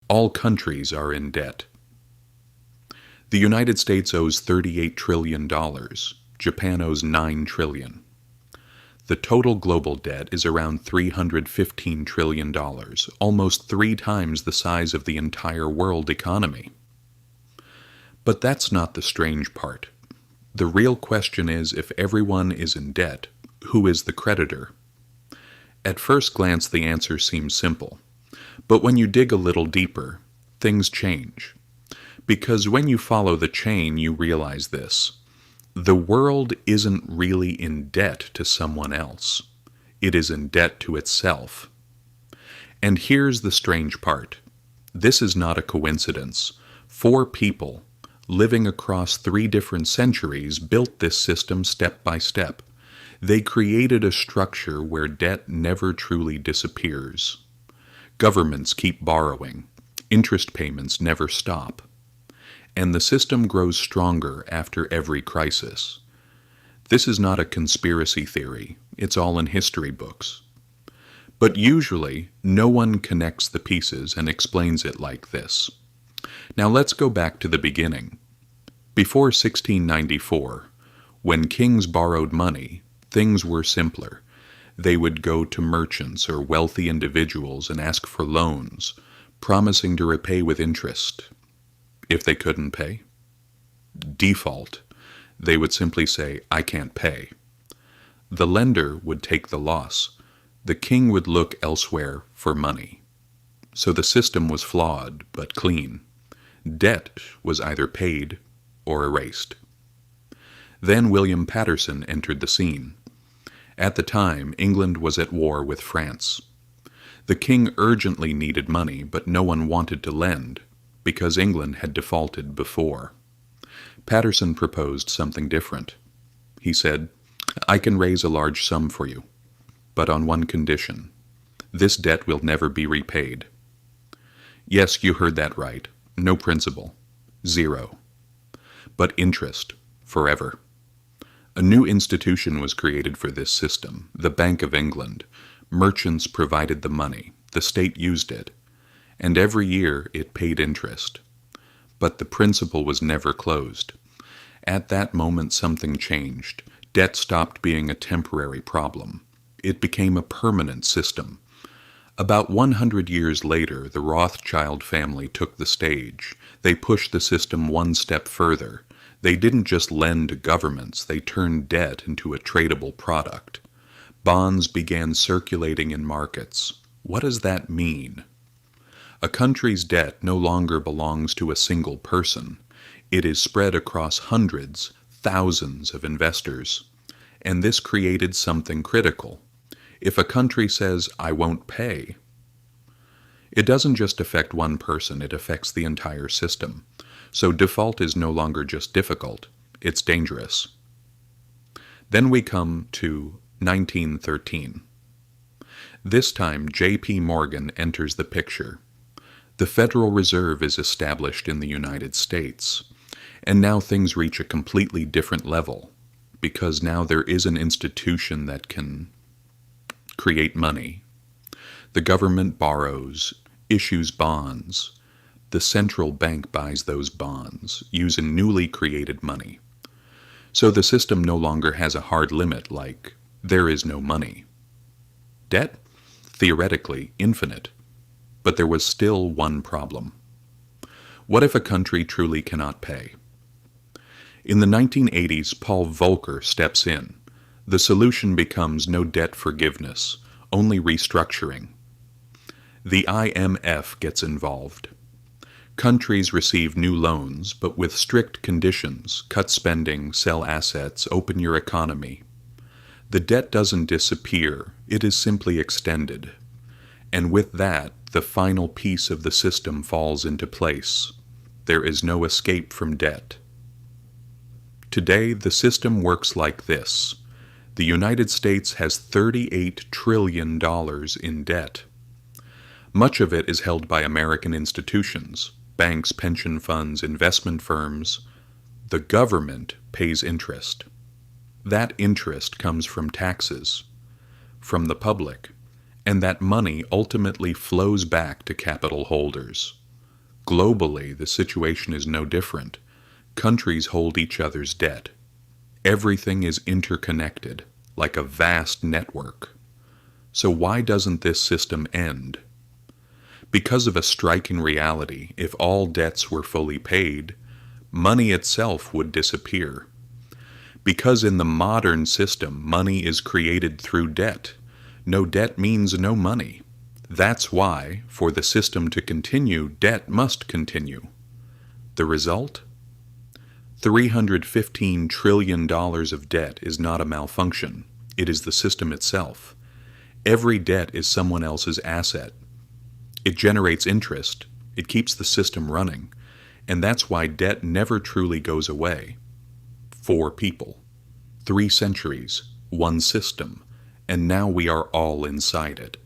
All countries are in debt. The United States owes $38 trillion. Japan owes $9 trillion. The total global debt is around $315 trillion, almost 3 times the size of the entire world economy. But that's not the strange part. The real question is, if everyone is in debt, who is the creditor? At first glance, the answer seems simple. But when you dig a little deeper, things change. Because when you follow the chain, you realize this. The world isn't really in debt to someone else. It is in debt to itself. And here's the strange part. This is not a coincidence. 4 people, living across 3 different centuries, built this system step by step. They created a structure where debt never truly disappears. Governments keep borrowing. Interest payments never stop. And the system grows stronger after every crisis. This is not a conspiracy theory. It's all in history books. But usually, no one connects the pieces and explains it like this. Now let's go back to the beginning. Before 1694, when kings borrowed money, things were simpler. They would go to merchants or wealthy individuals and ask for loans, promising to repay with interest. If they couldn't pay, default, they would simply say, "I can't pay." The lender would take the loss. The king would look elsewhere for money. So the system was flawed but clean. Debt was either paid or erased. Then William Paterson entered the scene. At the time, England was at war with France. The king urgently needed money, but no one wanted to lend, because England had defaulted before. Paterson proposed something different. He said, "I can raise a large sum for you, but on one condition. This debt will never be repaid." Yes, you heard that right. No principal. 0. But interest, forever. A new institution was created for this system, the Bank of England. Merchants provided the money. The state used it. And every year it paid interest. But the principal was never closed. At that moment something changed. Debt stopped being a temporary problem. It became a permanent system. About 100 years later, the Rothschild family took the stage. They pushed the system one step further. They didn't just lend to governments, they turned debt into a tradable product. Bonds began circulating in markets. What does that mean? A country's debt no longer belongs to a single person. It is spread across hundreds, thousands of investors. And this created something critical. If a country says, "I won't pay," it doesn't just affect one person, it affects the entire system. So default is no longer just difficult, it's dangerous. Then we come to 1913. This time, J.P. Morgan enters the picture. The Federal Reserve is established in the United States, and now things reach a completely different level, because now there is an institution that can create money. The government borrows, issues bonds. The central bank buys those bonds, using newly created money. So the system no longer has a hard limit like, there is no money. Debt? Theoretically, infinite. But there was still one problem. What if a country truly cannot pay? In the 1980s, Paul Volcker steps in. The solution becomes no debt forgiveness, only restructuring. The IMF gets involved. Countries receive new loans, but with strict conditions: cut spending, sell assets, open your economy. The debt doesn't disappear, it is simply extended. And with that, the final piece of the system falls into place. There is no escape from debt. Today, the system works like this. The United States has $38 trillion in debt. Much of it is held by American institutions, banks, pension funds, investment firms. The government pays interest. That interest comes from taxes, from the public, and that money ultimately flows back to capital holders. Globally, the situation is no different. Countries hold each other's debt. Everything is interconnected, like a vast network. So why doesn't this system end? Because of a striking reality, if all debts were fully paid, money itself would disappear. Because in the modern system, money is created through debt. No debt means no money. That's why, for the system to continue, debt must continue. The result? $315 trillion of debt is not a malfunction. It is the system itself. Every debt is someone else's asset. It generates interest. It keeps the system running. And that's why debt never truly goes away. 4 people, 3 centuries, 1 system, and now we are all inside it.